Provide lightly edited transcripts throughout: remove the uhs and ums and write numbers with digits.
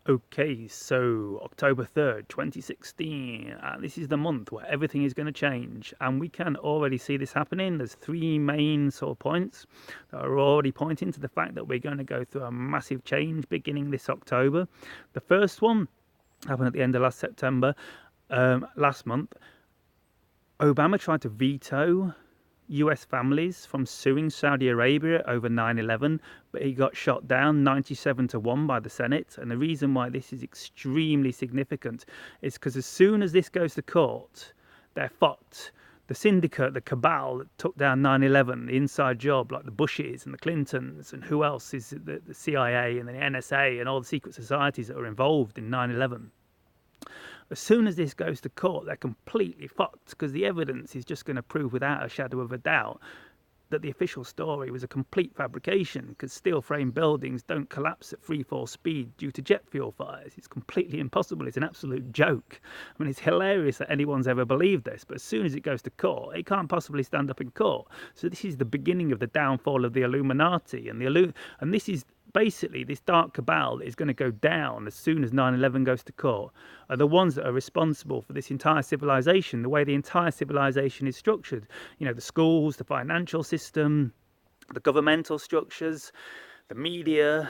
Okay, so October 3rd, 2016. This is the month where everything is going to change, and we can already see this happening. There's three main sort of points that are already pointing to the fact that we're going to go through a massive change beginning this October. The first one happened at the end of last month. Obama tried to veto US families from suing Saudi Arabia over 9/11, but he got shot down 97-1 by the Senate. And the reason why this is extremely significant is because as soon as this goes to court, they're fucked. The syndicate, the cabal that took down 9/11, the inside job like the Bushes and the Clintons, and who else is the CIA and the NSA and all the secret societies that are involved in 9/11. As soon as this goes to court, they're completely fucked because the evidence is just going to prove without a shadow of a doubt that the official story was a complete fabrication because steel frame buildings don't collapse at free fall speed due to jet fuel fires. It's completely impossible. It's an absolute joke. I mean, it's hilarious that anyone's ever believed this, but as soon as it goes to court, it can't possibly stand up in court. So this is the beginning of the downfall of the Illuminati, and this is basically this dark cabal that is going to go down as soon as 9/11 goes to court are the ones that are responsible for this entire civilization, the way the entire civilization is structured. You know, the schools, the financial system, the governmental structures, the media,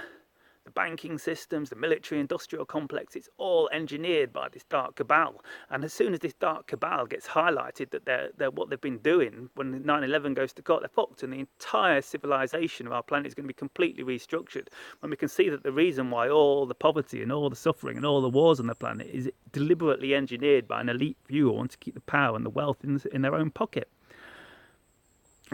the banking systems, the military industrial complex. It's all engineered by this dark cabal. And as soon as this dark cabal gets highlighted that they're what they've been doing when 9/11 goes to court, they're fucked, and the entire civilization of our planet is going to be completely restructured. When we can see that the reason why all the poverty and all the suffering and all the wars on the planet is deliberately engineered by an elite few who want to keep the power and the wealth in their own pocket.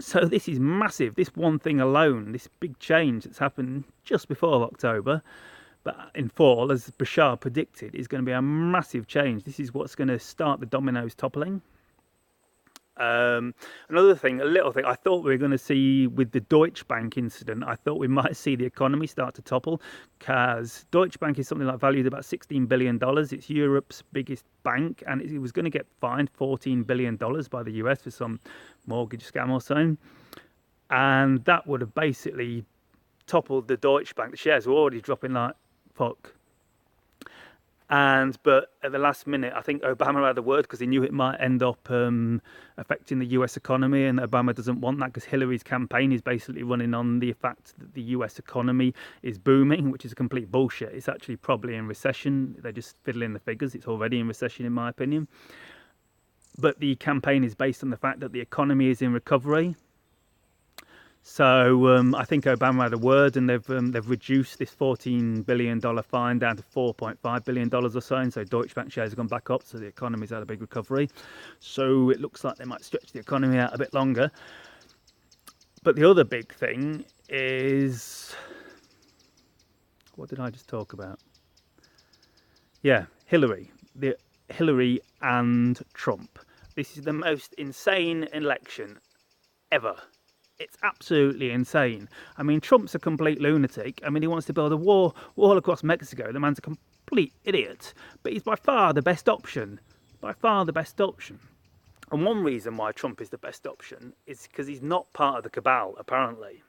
So this is massive. This one thing alone, this big change that's happened just before October, but in fall, as Bashar predicted, is going to be a massive change. This is what's going to start the dominoes toppling. Another thing, a little thing, I thought we were going to see with the Deutsche Bank incident, I thought we might see the economy start to topple because Deutsche Bank is something like valued about $16 billion. It's Europe's biggest bank, and it was going to get fined $14 billion by the US for some mortgage scam or so. And that would have basically toppled the Deutsche Bank. The shares were already dropping like fuck. But at the last minute, I think Obama had a word because he knew it might end up affecting the US economy, and Obama doesn't want that because Hillary's campaign is basically running on the fact that the US economy is booming, which is a complete bullshit. It's actually probably in recession. They're just fiddling the figures. It's already in recession, in my opinion. But the campaign is based on the fact that the economy is in recovery. So I think Obama had a word, and they've reduced this $14 billion fine down to $4.5 billion or so, and so Deutsche Bank shares have gone back up, so the economy's had a big recovery. So it looks like they might stretch the economy out a bit longer. But the other big thing is, what did I just talk about? Yeah, Hillary and Trump. This is the most insane election ever. It's absolutely insane. I mean, Trump's a complete lunatic. I mean, he wants to build a wall across Mexico. The man's a complete idiot. But he's by far the best option. By far the best option. And one reason why Trump is the best option is because he's not part of the cabal, apparently.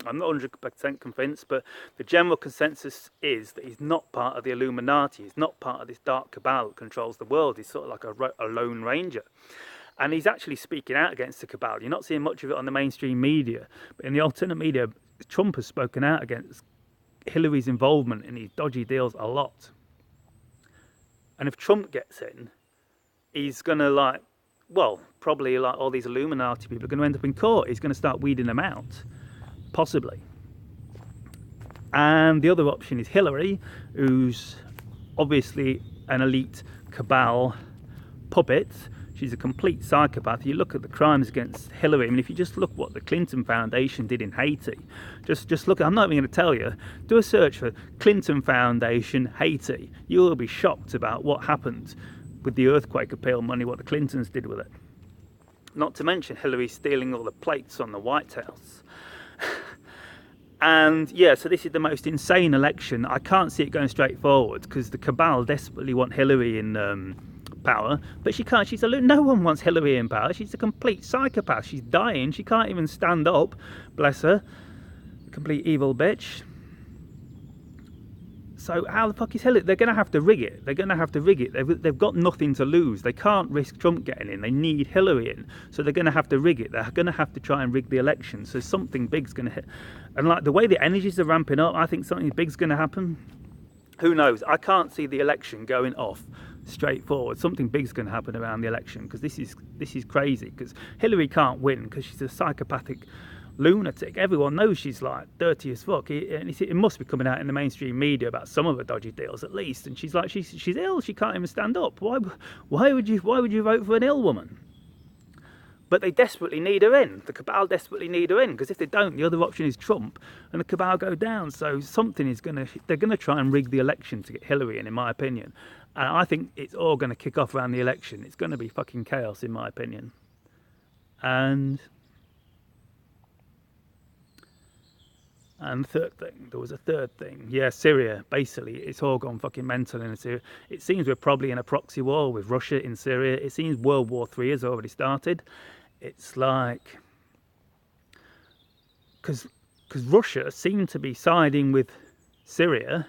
I'm not 100% convinced, but the general consensus is that he's not part of the Illuminati. He's not part of this dark cabal that controls the world. He's sort of like a lone ranger. And he's actually speaking out against the cabal. You're not seeing much of it on the mainstream media. But in the alternate media, Trump has spoken out against Hillary's involvement in these dodgy deals a lot. And if Trump gets in, he's going to probably like all these Illuminati people are going to end up in court. He's going to start weeding them out. Possibly. And the other option is Hillary, who's obviously an elite cabal puppet. She's a complete psychopath. You look at the crimes against Hillary. I mean, if you just look what the Clinton Foundation did in Haiti, just look. I'm not even going to tell you. Do a search for Clinton Foundation Haiti. You will be shocked about what happened with the earthquake appeal money, what the Clintons did with it. Not to mention Hillary stealing all the plates on the White House. And yeah, so this is the most insane election. I can't see it going straight forward because the cabal desperately want Hillary in power, but she can't. No one wants Hillary in power. She's a complete psychopath. She's dying. She can't even stand up. Bless her. Complete evil bitch. So how the fuck is Hillary? They're going to have to rig it. They're going to have to rig it. They've got nothing to lose. They can't risk Trump getting in. They need Hillary in. So they're going to have to rig it. They're going to have to try and rig the election. So something big's going to hit. And like the way the energies are ramping up, I think something big's going to happen. Who knows? I can't see the election going off straightforward. Something big's going to happen around the election, because this is crazy. Because Hillary can't win because she's a psychopathic lunatic. Everyone knows she's like dirty as fuck. It must be coming out in the mainstream media about some of her dodgy deals at least. And she's like, she's ill. She can't even stand up. Why would you vote for an ill woman? But they desperately need her in. The cabal desperately need her in, because if they don't, the other option is Trump, and the cabal go down. So something is they're gonna try and rig the election to get Hillary in my opinion. And I think it's all gonna kick off around the election. It's gonna be fucking chaos, in my opinion. And third thing, there was a third thing. Yeah, Syria. Basically, it's all gone fucking mental in Syria. It seems we're probably in a proxy war with Russia in Syria. It seems World War III has already started. It's like, because Russia seemed to be siding with Syria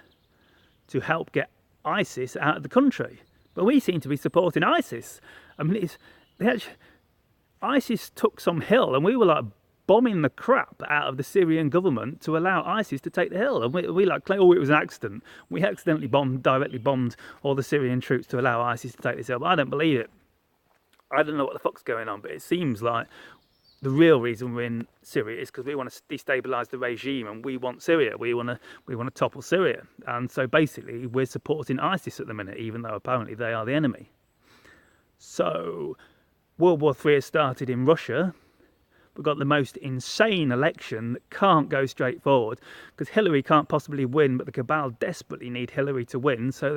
to help get ISIS out of the country, but we seem to be supporting ISIS. I mean, ISIS took some hill, and we were like bombing the crap out of the Syrian government to allow ISIS to take the hill. And we like claim, oh, it was an accident. We accidentally directly bombed all the Syrian troops to allow ISIS to take this hill. But I don't believe it. I don't know what the fuck's going on, but it seems like the real reason we're in Syria is because we want to destabilise the regime, and we want Syria. We want to topple Syria. And so basically we're supporting ISIS at the minute, even though apparently they are the enemy. So World War III has started in Russia. We've got the most insane election that can't go straight forward, because Hillary can't possibly win, but the cabal desperately need Hillary to win, so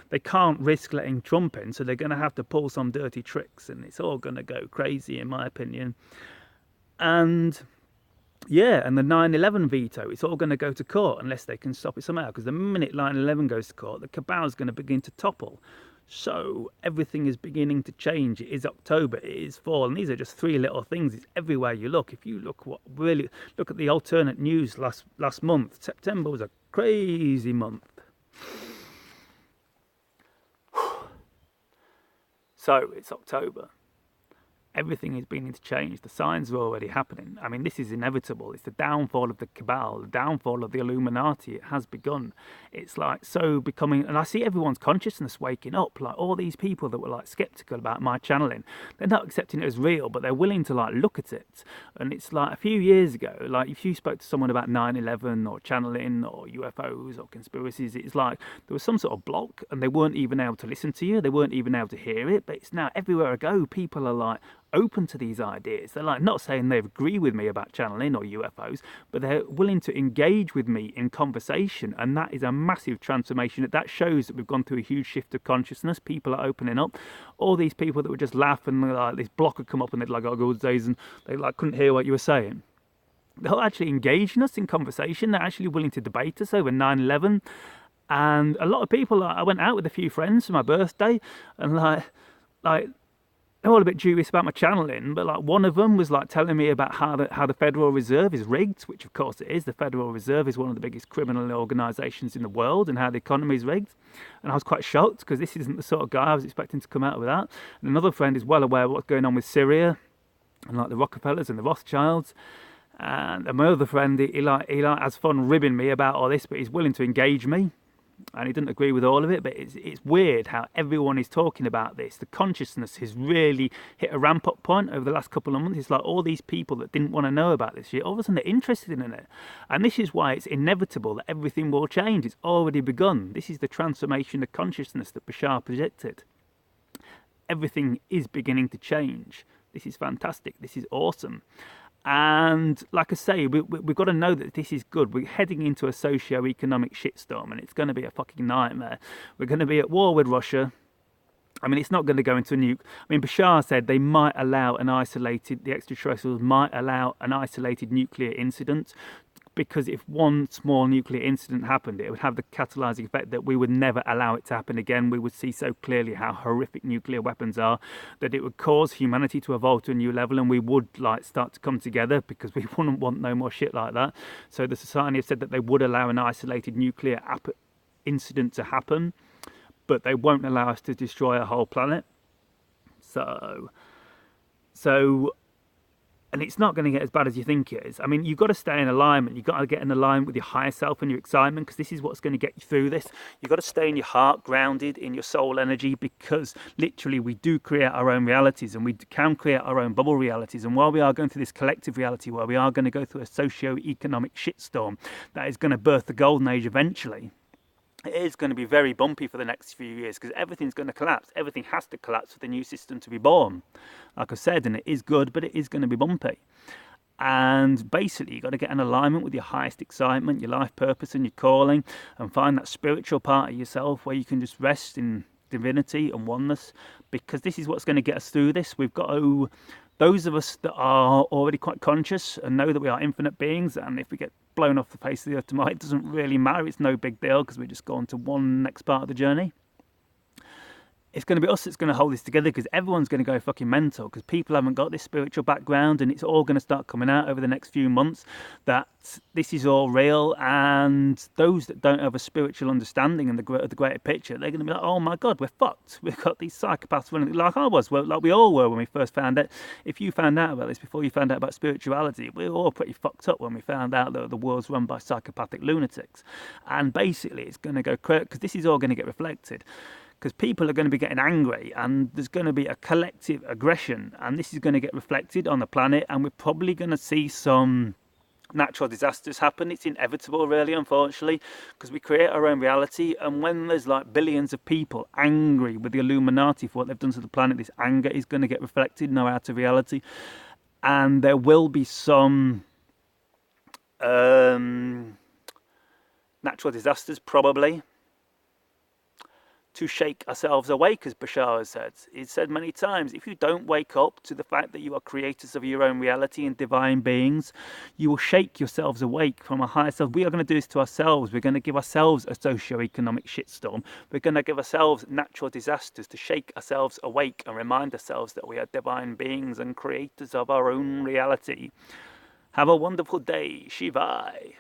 they can't risk letting Trump in, so they're going to have to pull some dirty tricks, and it's all going to go crazy, in my opinion. And yeah, and the 9/11 veto, it's all going to go to court unless they can stop it somehow, because the minute 9/11 goes to court, the cabal's going to begin to topple. So everything is beginning to change. It is October, it is fall, and these are just three little things. It's everywhere you look. If you look at the alternate news last month, September was a crazy month. So it's October. Everything is beginning to change. The signs are already happening. I mean, this is inevitable. It's the downfall of the cabal, the downfall of the Illuminati. It has begun. It's like so becoming, and I see everyone's consciousness waking up. Like all these people that were like skeptical about my channeling, they're not accepting it as real, but they're willing to like look at it. And it's like a few years ago, like if you spoke to someone about 9/11 or channeling or UFOs or conspiracies, it's like there was some sort of block, and they weren't even able to listen to you. They weren't even able to hear it. But it's now everywhere I go, people are like open to these ideas. They're like not saying they agree with me about channeling or UFOs, but they're willing to engage with me in conversation, and that is a massive transformation. That shows that we've gone through a huge shift of consciousness. People are opening up. All these people that would just laugh and like this block would come up and they'd like, oh, good days, and they like couldn't hear what you were saying. They're actually engaging us in conversation. They're actually willing to debate us over 9/11. And a lot of people, I went out with a few friends for my birthday, and like they're all a bit dubious about my channeling, but like one of them was like telling me about how the Federal Reserve is rigged, which of course it is. The Federal Reserve is one of the biggest criminal organisations in the world, and how the economy is rigged. And I was quite shocked, because this isn't the sort of guy I was expecting to come out with that. And another friend is well aware of what's going on with Syria, and like the Rockefellers and the Rothschilds. And my other friend, he has fun ribbing me about all this, but he's willing to engage me. And he doesn't agree with all of it, but it's weird how everyone is talking about this. The consciousness has really hit a ramp-up point over the last couple of months. It's like all these people that didn't want to know about this shit, all of a sudden they're interested in it. And this is why it's inevitable that everything will change. It's already begun. This is the transformation of consciousness that Bashar predicted. Everything is beginning to change. This is fantastic. This is awesome. And like I say, we've got to know that this is good. We're heading into a socio-economic shitstorm, and it's going to be a fucking nightmare. We're going to be at war with Russia. I mean, it's not going to go into a nuke. I mean, Bashar said they might allow the extraterrestrials might allow an isolated nuclear incident, because if one small nuclear incident happened, it would have the catalyzing effect that we would never allow it to happen again. We would see so clearly how horrific nuclear weapons are, that it would cause humanity to evolve to a new level, and we would like start to come together, because we wouldn't want no more shit like that. So the society have said that they would allow an isolated nuclear incident to happen, but they won't allow us to destroy a whole planet. So, and it's not going to get as bad as you think it is. I mean, you've got to stay in alignment. You've got to get in alignment with your higher self and your excitement, because this is what's going to get you through this. You've got to stay in your heart, grounded in your soul energy, because literally we do create our own realities, and we can create our own bubble realities. And while we are going through this collective reality where we are going to go through a socio-economic shitstorm that is going to birth the golden age eventually, it is going to be very bumpy for the next few years, because everything's going to collapse. Everything has to collapse for the new system to be born, like I said, and it is good, but it is going to be bumpy. And basically, you've got to get in alignment with your highest excitement, your life purpose and your calling, and find that spiritual part of yourself where you can just rest in divinity and oneness, because this is what's going to get us through this. We've got to, those of us that are already quite conscious and know that we are infinite beings, and if we get blown off the face of the earth tomorrow, it doesn't really matter. It's no big deal, because we're just going to one next part of the journey. It's going to be us that's going to hold this together, because everyone's going to go fucking mental, because people haven't got this spiritual background, and it's all going to start coming out over the next few months that this is all real. And those that don't have a spiritual understanding and the greater picture, they're going to be like, oh my God, we're fucked. We've got these psychopaths running, like I was, like we all were when we first found out. If you found out about this before you found out about spirituality, we were all pretty fucked up when we found out that the world's run by psychopathic lunatics. And basically it's going to go crazy, because this is all going to get reflected. Because people are going to be getting angry, and there's going to be a collective aggression, and this is going to get reflected on the planet, and we're probably going to see some natural disasters happen. It's inevitable, really, unfortunately, because we create our own reality. And when there's like billions of people angry with the Illuminati for what they've done to the planet, this anger is going to get reflected in our outer reality, and there will be some natural disasters, probably, to shake ourselves awake, as Bashar has said. He's said many times, if you don't wake up to the fact that you are creators of your own reality and divine beings, you will shake yourselves awake from a higher self. We are going to do this to ourselves. We're going to give ourselves a socio-economic shitstorm. We're going to give ourselves natural disasters to shake ourselves awake and remind ourselves that we are divine beings and creators of our own reality. Have a wonderful day. Shivai.